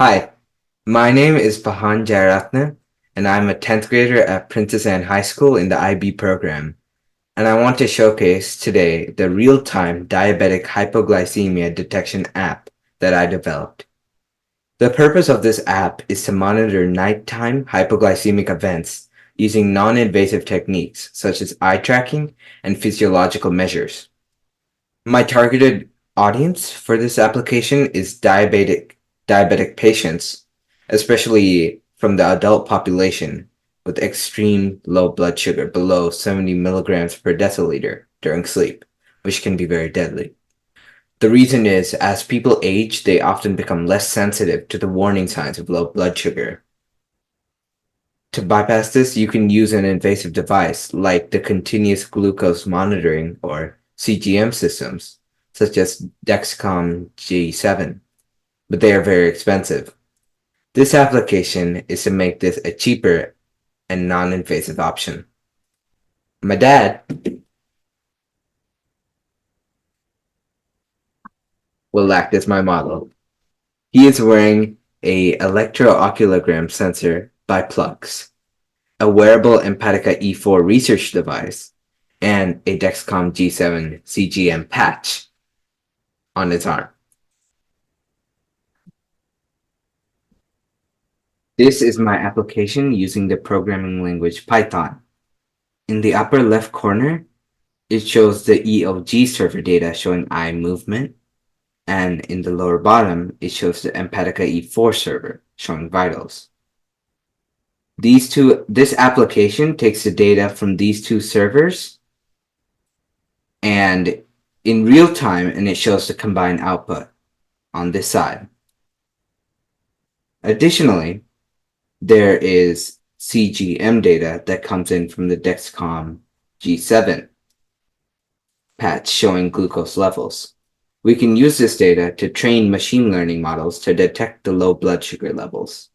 Hi, my name is Pahan Jayaratne, and I'm a 10th grader at Princess Anne High School in the IB program. And I want to showcase today the real-time diabetic hypoglycemia detection app that I developed. The purpose of this app is to monitor nighttime hypoglycemic events using non-invasive techniques such as eye tracking and physiological measures. My targeted audience for this application is diabetic patients, especially from the adult population with extreme low blood sugar below 70 milligrams per deciliter during sleep, which can be very deadly. The reason is, as people age, they often become less sensitive to the warning signs of low blood sugar. To bypass this, you can use an invasive device like the continuous glucose monitoring or CGM systems, such as Dexcom G7, but they are very expensive. This application is to make this a cheaper and non-invasive option. My dad will act as my model. He is wearing a electrooculogram sensor by Plux, a wearable Empatica E4 research device, and a Dexcom G7 CGM patch on its arm. This is my application using the programming language Python. In the upper left corner, it shows the EOG server data showing eye movement, and in the lower bottom, it shows the Empatica E4 server showing vitals. This application takes the data from these two servers and in real time, and it shows the combined output on this side. Additionally, there is CGM data that comes in from the Dexcom G7 patch showing glucose levels. We can use this data to train machine learning models to detect the low blood sugar levels.